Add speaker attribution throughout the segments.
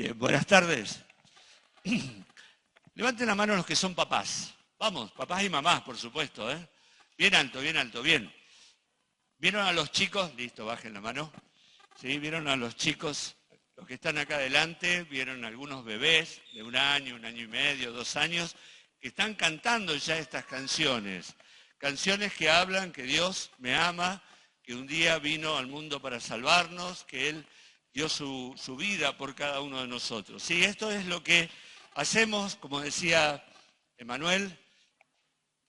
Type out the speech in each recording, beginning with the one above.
Speaker 1: Bien, buenas tardes. Levanten la mano los que son papás. Vamos, papás y mamás, por supuesto, ¿eh? Bien alto, bien. ¿Vieron a los chicos? Listo, bajen la mano. ¿Sí? ¿Vieron a los chicos? Los que están acá adelante, vieron algunos bebés de 1 año, 1 año y medio, 2 años, que están cantando ya estas canciones. Canciones que hablan que Dios me ama, que un día vino al mundo para salvarnos, que Él dio su vida por cada uno de nosotros. Sí, esto es lo que hacemos, como decía Emanuel,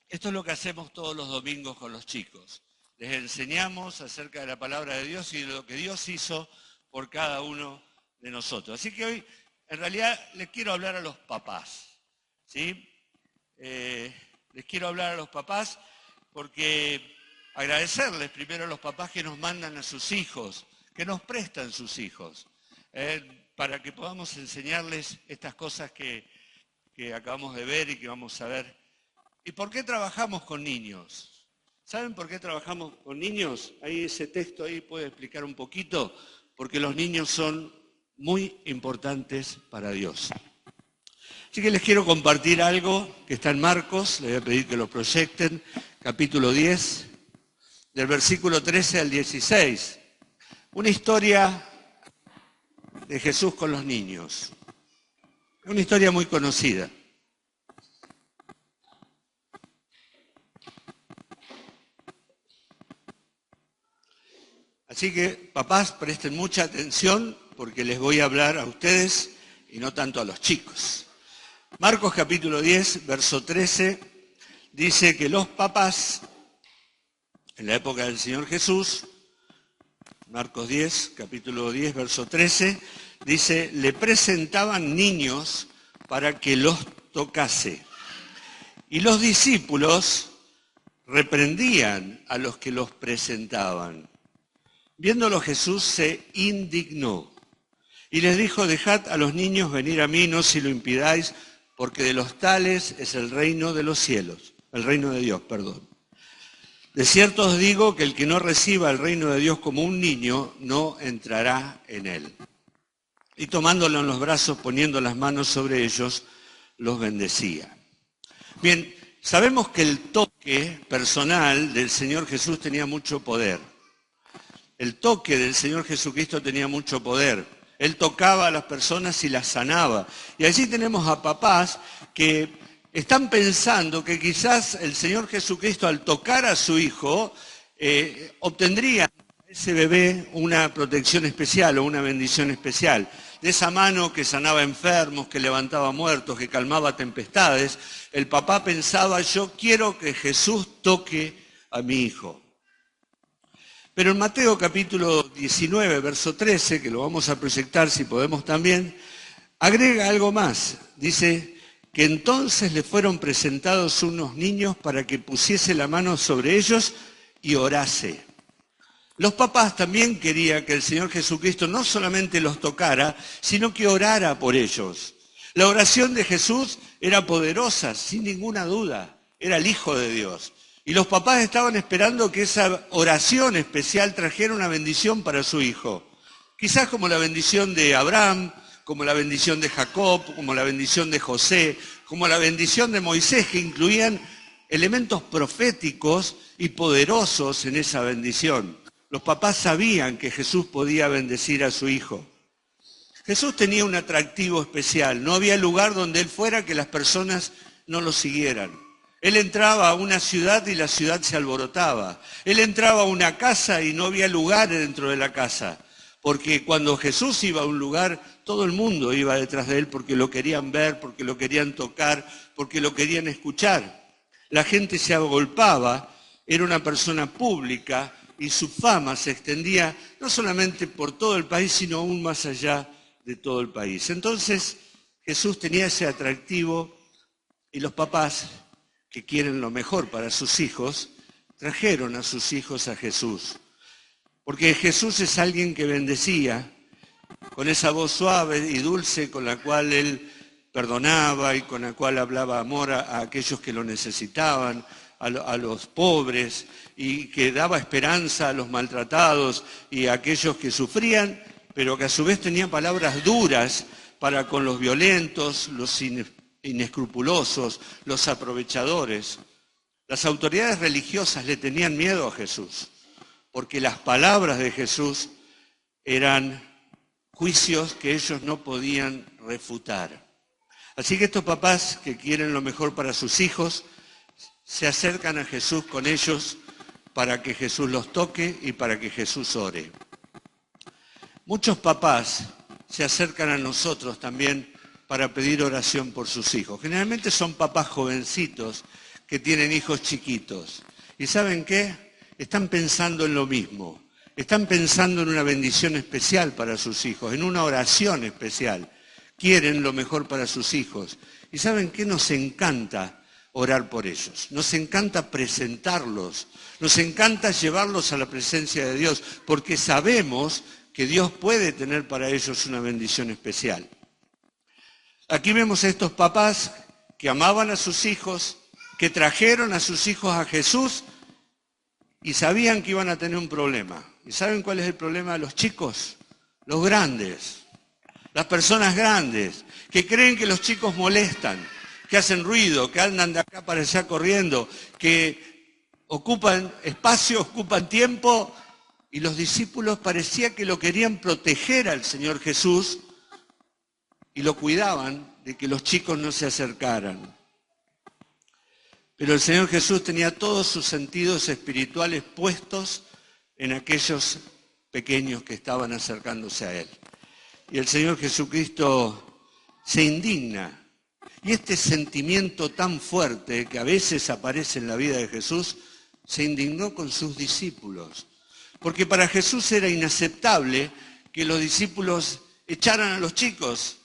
Speaker 1: esto es lo que hacemos todos los domingos con los chicos. Les enseñamos acerca de la palabra de Dios y de lo que Dios hizo por cada uno de nosotros. Así que hoy, en realidad, les quiero hablar a los papás, ¿sí? Les quiero hablar a los papás porque agradecerles primero a los papás que nos mandan a sus hijos, que nos prestan sus hijos, para que podamos enseñarles estas cosas que acabamos de ver y que vamos a ver. ¿Y por qué trabajamos con niños? ¿Saben por qué trabajamos con niños? Ahí ese texto ahí puede explicar un poquito, porque los niños son muy importantes para Dios. Así que les quiero compartir algo que está en Marcos, les voy a pedir que lo proyecten, capítulo 10, del versículo 13 al 16. Una historia de Jesús con los niños. Una historia muy conocida. Así que, papás, presten mucha atención porque les voy a hablar a ustedes y no tanto a los chicos. Marcos capítulo 10, verso 13, dice que los papás, en la época del Señor Jesús, Marcos 10, capítulo 10, verso 13, dice, le presentaban niños para que los tocase. Y los discípulos reprendían a los que los presentaban. Viéndolo Jesús se indignó y les dijo, dejad a los niños venir a mí, no si lo impidáis, porque de los tales es el reino de los cielos, el reino de Dios, perdón. De cierto os digo que el que no reciba el reino de Dios como un niño, no entrará en él. Y tomándolo en los brazos, poniendo las manos sobre ellos, los bendecía. Bien, sabemos que el toque personal del Señor Jesús tenía mucho poder. El toque del Señor Jesucristo tenía mucho poder. Él tocaba a las personas y las sanaba. Y allí tenemos a papás que están pensando que quizás el Señor Jesucristo al tocar a su hijo obtendría a ese bebé una protección especial o una bendición especial. De esa mano que sanaba enfermos, que levantaba muertos, que calmaba tempestades, el papá pensaba, yo quiero que Jesús toque a mi hijo. Pero en Mateo capítulo 19, verso 13, que lo vamos a proyectar si podemos también, agrega algo más. Dice que entonces le fueron presentados unos niños para que pusiese la mano sobre ellos y orase. Los papás también querían que el Señor Jesucristo no solamente los tocara, sino que orara por ellos. La oración de Jesús era poderosa, sin ninguna duda. Era el Hijo de Dios. Y los papás estaban esperando que esa oración especial trajera una bendición para su hijo. Quizás como la bendición de Abraham, como la bendición de Jacob, como la bendición de José, como la bendición de Moisés, que incluían elementos proféticos y poderosos en esa bendición. Los papás sabían que Jesús podía bendecir a su hijo. Jesús tenía un atractivo especial. No había lugar donde Él fuera que las personas no lo siguieran. Él entraba a una ciudad y la ciudad se alborotaba. Él entraba a una casa y no había lugar dentro de la casa. Porque cuando Jesús iba a un lugar, todo el mundo iba detrás de Él porque lo querían ver, porque lo querían tocar, porque lo querían escuchar. La gente se agolpaba, era una persona pública y su fama se extendía no solamente por todo el país, sino aún más allá de todo el país. Entonces Jesús tenía ese atractivo y los papás que quieren lo mejor para sus hijos, trajeron a sus hijos a Jesús. Porque Jesús es alguien que bendecía con esa voz suave y dulce con la cual Él perdonaba y con la cual hablaba amor a aquellos que lo necesitaban, a los pobres, y que daba esperanza a los maltratados y a aquellos que sufrían, pero que a su vez tenía palabras duras para con los violentos, los inescrupulosos, los aprovechadores. Las autoridades religiosas le tenían miedo a Jesús, porque las palabras de Jesús eran juicios que ellos no podían refutar. Así que estos papás que quieren lo mejor para sus hijos, se acercan a Jesús con ellos para que Jesús los toque y para que Jesús ore. Muchos papás se acercan a nosotros también para pedir oración por sus hijos. Generalmente son papás jovencitos que tienen hijos chiquitos. ¿Y saben qué? Están pensando en lo mismo. Están pensando en una bendición especial para sus hijos, en una oración especial. Quieren lo mejor para sus hijos. ¿Y saben qué? Nos encanta orar por ellos. Nos encanta presentarlos. Nos encanta llevarlos a la presencia de Dios, porque sabemos que Dios puede tener para ellos una bendición especial. Aquí vemos a estos papás que amaban a sus hijos, que trajeron a sus hijos a Jesús y sabían que iban a tener un problema. ¿Y saben cuál es el problema de los chicos? Los grandes, las personas grandes, que creen que los chicos molestan, que hacen ruido, que andan de acá para allá corriendo, que ocupan espacio, ocupan tiempo. Y los discípulos parecía que lo querían proteger al Señor Jesús y lo cuidaban de que los chicos no se acercaran. Pero el Señor Jesús tenía todos sus sentidos espirituales puestos en aquellos pequeños que estaban acercándose a Él. Y el Señor Jesucristo se indigna. Y este sentimiento tan fuerte que a veces aparece en la vida de Jesús, se indignó con sus discípulos. Porque para Jesús era inaceptable que los discípulos echaran a los chicos,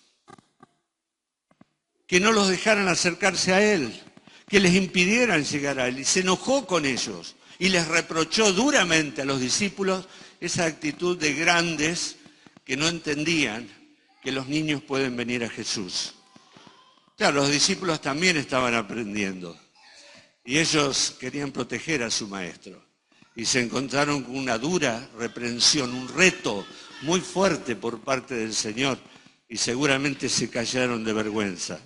Speaker 1: que no los dejaran acercarse a Él, que les impidieran llegar a Él. Y se enojó con ellos y les reprochó duramente a los discípulos esa actitud de grandes que no entendían que los niños pueden venir a Jesús. Claro, los discípulos también estaban aprendiendo y ellos querían proteger a su maestro. Y se encontraron con una dura reprensión, un reto muy fuerte por parte del Señor, y seguramente se callaron de vergüenza.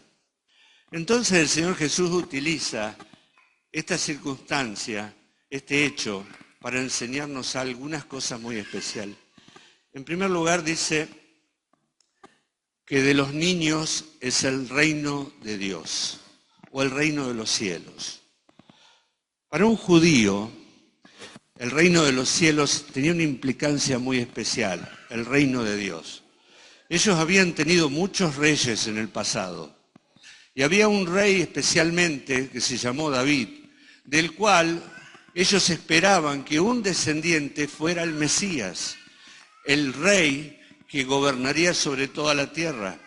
Speaker 1: Entonces el Señor Jesús utiliza esta circunstancia, este hecho, para enseñarnos algunas cosas muy especiales. En primer lugar dice que de los niños es el reino de Dios, o el reino de los cielos. Para un judío, el reino de los cielos tenía una implicancia muy especial, el reino de Dios. Ellos habían tenido muchos reyes en el pasado. Y había un rey especialmente que se llamó David, del cual ellos esperaban que un descendiente fuera el Mesías, el rey que gobernaría sobre toda la tierra,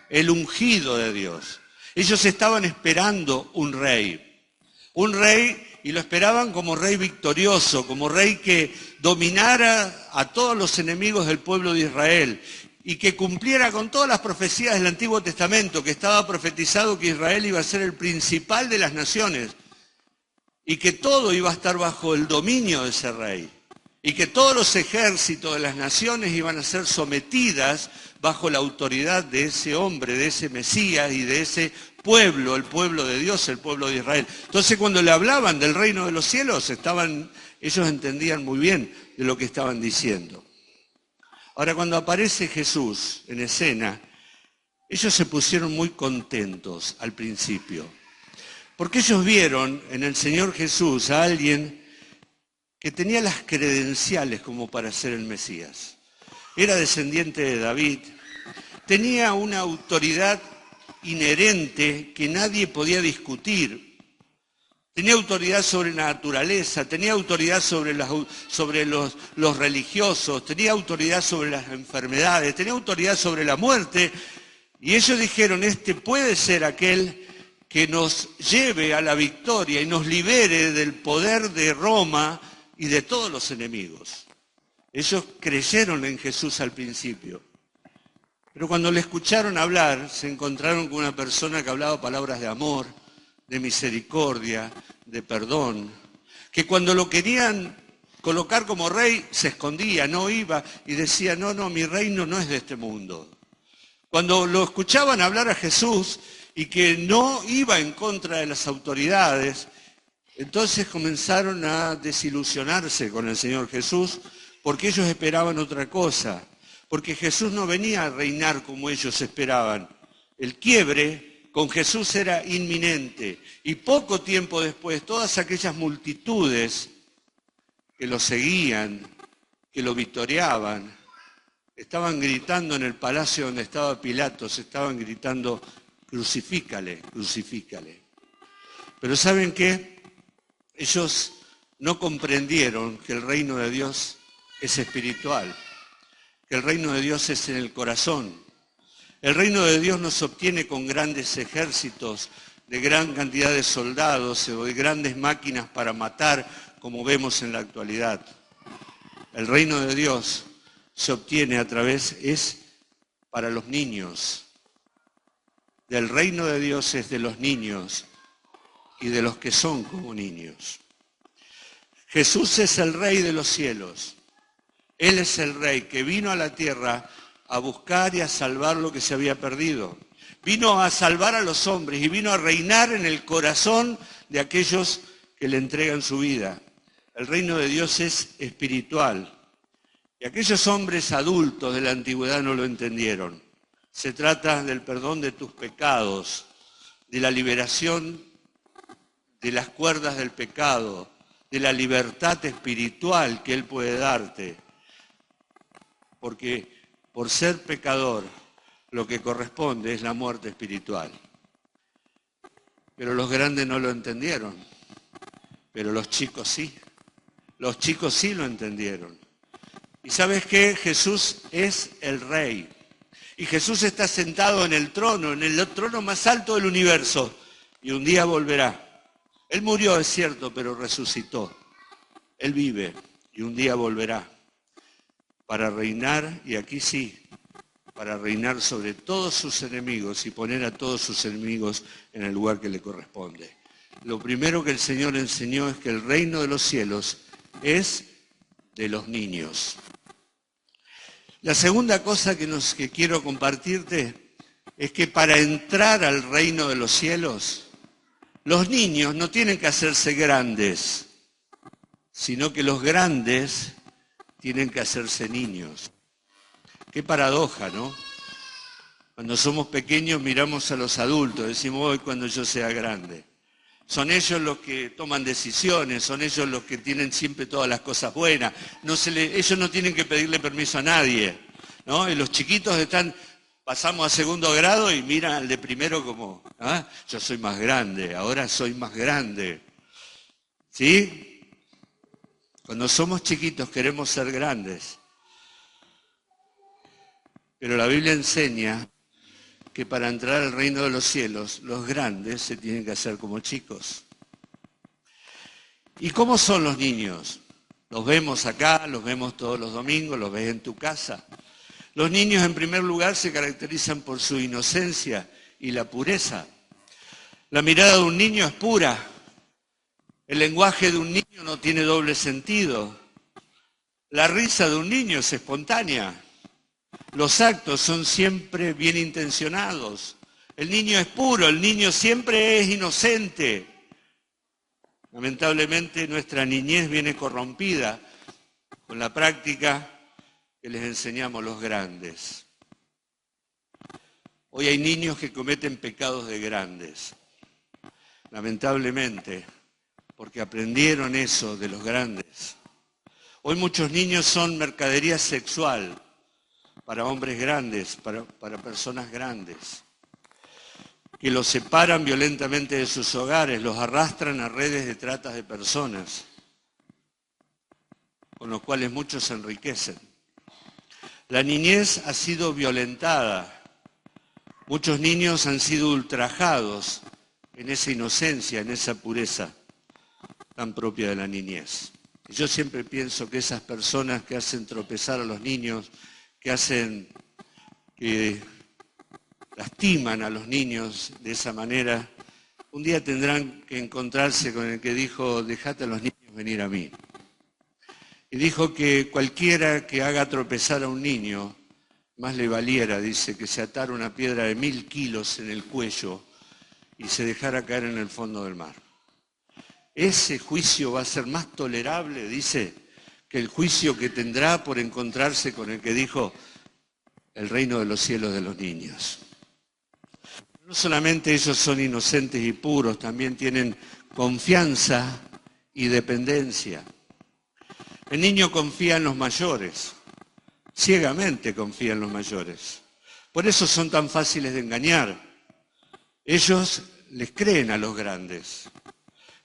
Speaker 1: el ungido de Dios. Ellos estaban esperando un rey, y lo esperaban como rey victorioso, como rey que dominara a todos los enemigos del pueblo de Israel y que cumpliera con todas las profecías del Antiguo Testamento, que estaba profetizado que Israel iba a ser el principal de las naciones y que todo iba a estar bajo el dominio de ese rey y que todos los ejércitos de las naciones iban a ser sometidas bajo la autoridad de ese hombre, de ese Mesías y de ese pueblo, el pueblo de Dios, el pueblo de Israel. Entonces cuando le hablaban del reino de los cielos, ellos entendían muy bien de lo que estaban diciendo. Ahora cuando aparece Jesús en escena, ellos se pusieron muy contentos al principio, porque ellos vieron en el Señor Jesús a alguien que tenía las credenciales como para ser el Mesías. Era descendiente de David, tenía una autoridad inherente que nadie podía discutir. Tenía autoridad sobre la naturaleza, tenía autoridad sobre los religiosos, tenía autoridad sobre las enfermedades, tenía autoridad sobre la muerte. Y ellos dijeron, este puede ser aquel que nos lleve a la victoria y nos libere del poder de Roma y de todos los enemigos. Ellos creyeron en Jesús al principio. Pero cuando le escucharon hablar, se encontraron con una persona que hablaba palabras de amor, de misericordia, de perdón, que cuando lo querían colocar como rey, se escondía, no iba y decía, no, mi reino no es de este mundo. Cuando lo escuchaban hablar a Jesús y que no iba en contra de las autoridades, entonces comenzaron a desilusionarse con el Señor Jesús porque ellos esperaban otra cosa, porque Jesús no venía a reinar como ellos esperaban. El quiebre con Jesús era inminente y poco tiempo después todas aquellas multitudes que lo seguían, que lo victoriaban, estaban gritando en el palacio donde estaba Pilatos, estaban gritando, crucifícale, crucifícale. Pero ¿saben qué? Ellos no comprendieron que el reino de Dios es espiritual, que el reino de Dios es en el corazón. El reino de Dios no se obtiene con grandes ejércitos, de gran cantidad de soldados o de grandes máquinas para matar, como vemos en la actualidad. El reino de Dios se obtiene es para los niños. Del reino de Dios es de los niños y de los que son como niños. Jesús es el Rey de los cielos. Él es el Rey que vino a la tierra a buscar y a salvar lo que se había perdido. Vino a salvar a los hombres y vino a reinar en el corazón de aquellos que le entregan su vida. El reino de Dios es espiritual. Y aquellos hombres adultos de la antigüedad no lo entendieron. Se trata del perdón de tus pecados, de la liberación de las cuerdas del pecado, de la libertad espiritual que Él puede darte. Porque por ser pecador, lo que corresponde es la muerte espiritual. Pero los grandes no lo entendieron, pero los chicos sí. Los chicos sí lo entendieron. ¿Y sabes qué? Jesús es el Rey. Y Jesús está sentado en el trono más alto del universo. Y un día volverá. Él murió, es cierto, pero resucitó. Él vive y un día volverá para reinar, y aquí sí, para reinar sobre todos sus enemigos y poner a todos sus enemigos en el lugar que le corresponde. Lo primero que el Señor enseñó es que el reino de los cielos es de los niños. La segunda cosa que quiero compartirte es que para entrar al reino de los cielos, los niños no tienen que hacerse grandes, sino que los grandes tienen que hacerse niños. Qué paradoja, ¿no? Cuando somos pequeños miramos a los adultos, decimos, hoy cuando yo sea grande. Son ellos los que toman decisiones, son ellos los que tienen siempre todas las cosas buenas. Ellos no tienen que pedirle permiso a nadie, ¿no? Y los chiquitos pasamos a segundo grado y miran al de primero como, yo soy más grande, ahora soy más grande. ¿Sí? Cuando somos chiquitos queremos ser grandes. Pero la Biblia enseña que para entrar al reino de los cielos, los grandes se tienen que hacer como chicos. ¿Y cómo son los niños? Los vemos acá, los vemos todos los domingos, los ves en tu casa. Los niños, en primer lugar, se caracterizan por su inocencia y la pureza. La mirada de un niño es pura. El lenguaje de un niño no tiene doble sentido. La risa de un niño es espontánea. Los actos son siempre bien intencionados. El niño es puro, el niño siempre es inocente. Lamentablemente nuestra niñez viene corrompida con la práctica que les enseñamos los grandes. Hoy hay niños que cometen pecados de grandes. Lamentablemente, porque aprendieron eso de los grandes. Hoy muchos niños son mercadería sexual para hombres grandes, para personas grandes, que los separan violentamente de sus hogares, los arrastran a redes de tratas de personas, con los cuales muchos se enriquecen. La niñez ha sido violentada, muchos niños han sido ultrajados en esa inocencia, en esa pureza tan propia de la niñez. Y yo siempre pienso que esas personas que hacen tropezar a los niños, que lastiman a los niños de esa manera, un día tendrán que encontrarse con el que dijo, dejate a los niños venir a mí. Y dijo que cualquiera que haga tropezar a un niño más le valiera, dice, que se atara una piedra de 1000 kilos en el cuello y se dejara caer en el fondo del mar. Ese juicio va a ser más tolerable, dice, que el juicio que tendrá por encontrarse con el que dijo el reino de los cielos de los niños. No solamente ellos son inocentes y puros, también tienen confianza y dependencia. El niño confía en los mayores, ciegamente confía en los mayores. Por eso son tan fáciles de engañar. Ellos les creen a los grandes.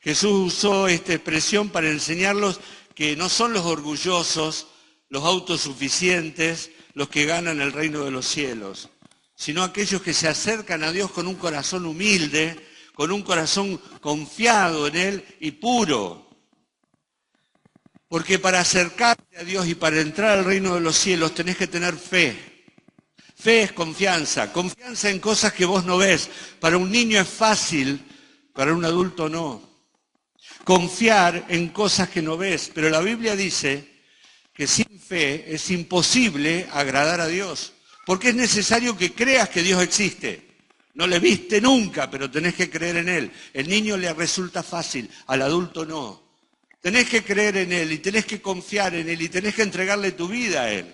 Speaker 1: Jesús usó esta expresión para enseñarlos que no son los orgullosos, los autosuficientes, los que ganan el reino de los cielos, sino aquellos que se acercan a Dios con un corazón humilde, con un corazón confiado en Él y puro. Porque para acercarte a Dios y para entrar al reino de los cielos tenés que tener fe. Fe es confianza, confianza en cosas que vos no ves. Para un niño es fácil, para un adulto no. Confiar en cosas que no ves, pero la Biblia dice que sin fe es imposible agradar a Dios, porque es necesario que creas que Dios existe. No le viste nunca, pero tenés que creer en Él. El niño le resulta fácil, al adulto no. Tenés que creer en Él y tenés que confiar en Él y tenés que entregarle tu vida a Él.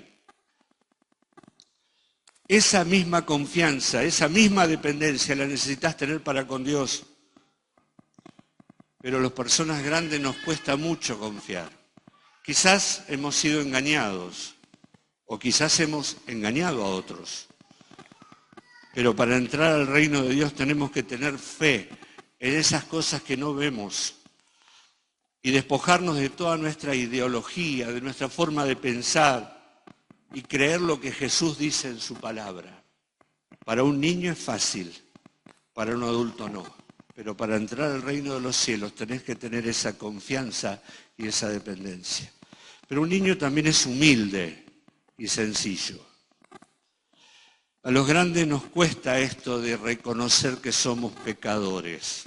Speaker 1: Esa misma confianza, esa misma dependencia la necesitas tener para con Dios. Pero a las personas grandes nos cuesta mucho confiar. Quizás hemos sido engañados o quizás hemos engañado a otros. Pero para entrar al reino de Dios tenemos que tener fe en esas cosas que no vemos y despojarnos de toda nuestra ideología, de nuestra forma de pensar y creer lo que Jesús dice en su palabra. Para un niño es fácil, para un adulto no. Pero para entrar al reino de los cielos tenés que tener esa confianza y esa dependencia. Pero un niño también es humilde y sencillo. A los grandes nos cuesta esto de reconocer que somos pecadores.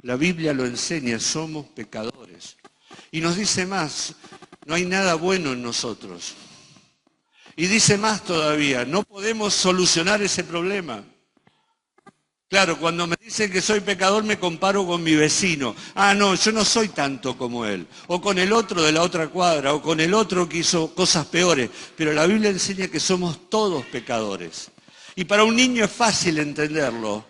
Speaker 1: La Biblia lo enseña, somos pecadores. Y nos dice más, no hay nada bueno en nosotros. Y dice más todavía, no podemos solucionar ese problema. Claro, cuando me dicen que soy pecador me comparo con mi vecino. Ah, no, yo no soy tanto como él. O con el otro de la otra cuadra, o con el otro que hizo cosas peores. Pero la Biblia enseña que somos todos pecadores. Y para un niño es fácil entenderlo,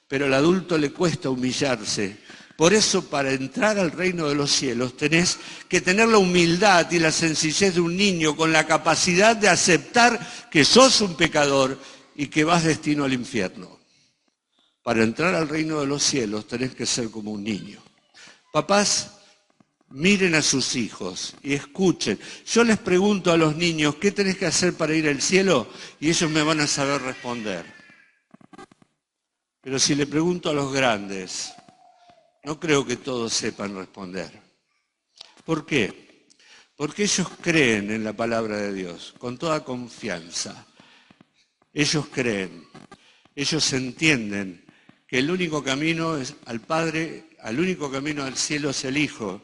Speaker 1: pero al adulto le cuesta humillarse. Por eso, para entrar al reino de los cielos, tenés que tener la humildad y la sencillez de un niño con la capacidad de aceptar que sos un pecador y que vas destino al infierno. Para entrar al reino de los cielos tenés que ser como un niño. Papás, miren a sus hijos y escuchen. Yo les pregunto a los niños, ¿qué tenés que hacer para ir al cielo? Y ellos me van a saber responder. Pero si le pregunto a los grandes, no creo que todos sepan responder. ¿Por qué? Porque ellos creen en la palabra de Dios, con toda confianza. Ellos creen, ellos entienden que el único camino es al Padre, el único camino al cielo es el Hijo.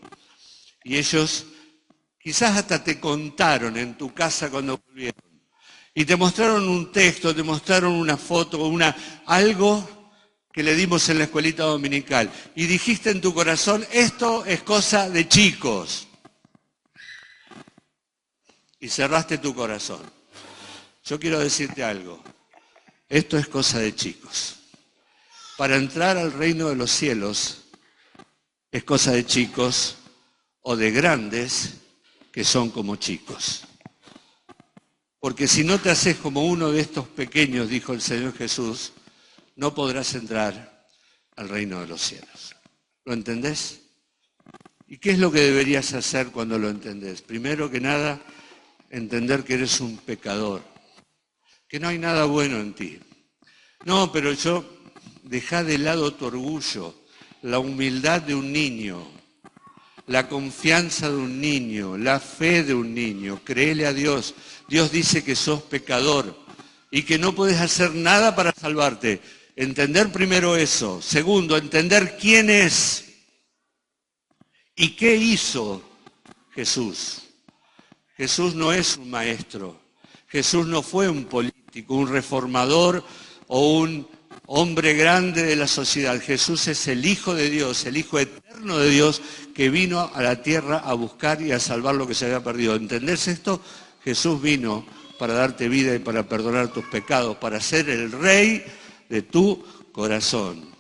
Speaker 1: Y ellos quizás hasta te contaron en tu casa cuando volvieron. Y te mostraron un texto, te mostraron una foto, algo que le dimos en la escuelita dominical. Y dijiste en tu corazón, esto es cosa de chicos. Y cerraste tu corazón. Yo quiero decirte algo. Esto es cosa de chicos. Para entrar al reino de los cielos es cosa de chicos o de grandes que son como chicos. Porque si no te haces como uno de estos pequeños, dijo el Señor Jesús, no podrás entrar al reino de los cielos. ¿Lo entendés? ¿Y qué es lo que deberías hacer cuando lo entendés? Primero que nada, entender que eres un pecador, que no hay nada bueno en ti. No, pero dejá de lado tu orgullo, la humildad de un niño, la confianza de un niño, la fe de un niño. Créele a Dios. Dios dice que sos pecador y que no puedes hacer nada para salvarte. Entender primero eso. Segundo, entender quién es y qué hizo Jesús. Jesús no es un maestro. Jesús no fue un político, un reformador o un hombre grande de la sociedad. Jesús es el Hijo de Dios, el Hijo eterno de Dios, que vino a la tierra a buscar y a salvar lo que se había perdido. ¿Entendés esto? Jesús vino para darte vida y para perdonar tus pecados, para ser el Rey de tu corazón.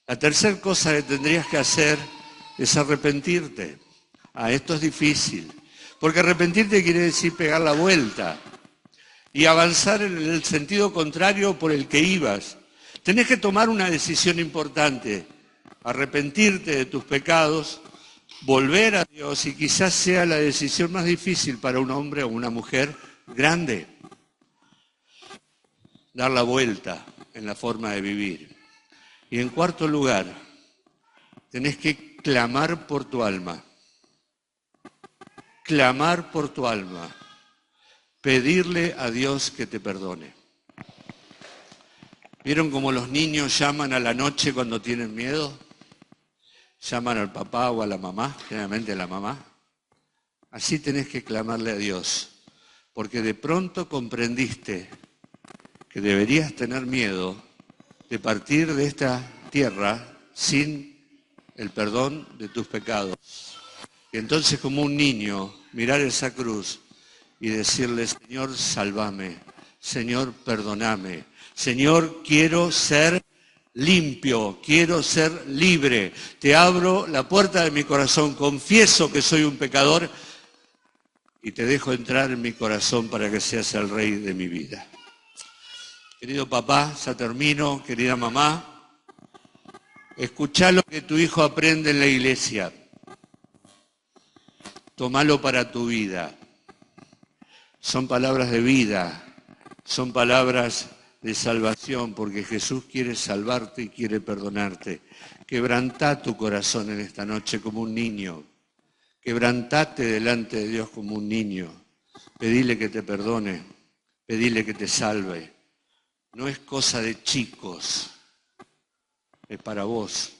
Speaker 1: La tercera cosa que tendrías que hacer es arrepentirte. Esto es difícil, porque arrepentirte quiere decir pegar la vuelta y avanzar en el sentido contrario por el que ibas. Tenés que tomar una decisión importante, arrepentirte de tus pecados, volver a Dios, y quizás sea la decisión más difícil para un hombre o una mujer grande. Dar la vuelta en la forma de vivir. Y en cuarto lugar, tenés que clamar por tu alma. Clamar por tu alma. Pedirle a Dios que te perdone. ¿Vieron cómo los niños llaman a la noche cuando tienen miedo? Llaman al papá o a la mamá, generalmente a la mamá. Así tenés que clamarle a Dios, porque de pronto comprendiste que deberías tener miedo de partir de esta tierra sin el perdón de tus pecados. Y entonces, como un niño, mirar esa cruz y decirle: Señor, sálvame, Señor, perdóname, Señor, quiero ser limpio, quiero ser libre, te abro la puerta de mi corazón, confieso que soy un pecador y te dejo entrar en mi corazón para que seas el Rey de mi vida. Querido papá, ya termino, querida mamá, escuchá lo que tu hijo aprende en la iglesia, tómalo para tu vida. Son palabras de vida, son palabras de salvación, porque Jesús quiere salvarte y quiere perdonarte. Quebrantá tu corazón en esta noche como un niño. Quebrantate delante de Dios como un niño. Pedile que te perdone, pedile que te salve. No es cosa de chicos, es para vos.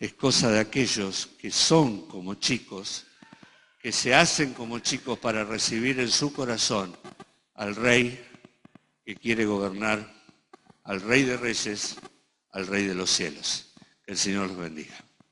Speaker 1: Es cosa de aquellos que son como chicos, que se hacen como chicos para recibir en su corazón al Rey que quiere gobernar, al Rey de Reyes, al Rey de los cielos. Que el Señor los bendiga.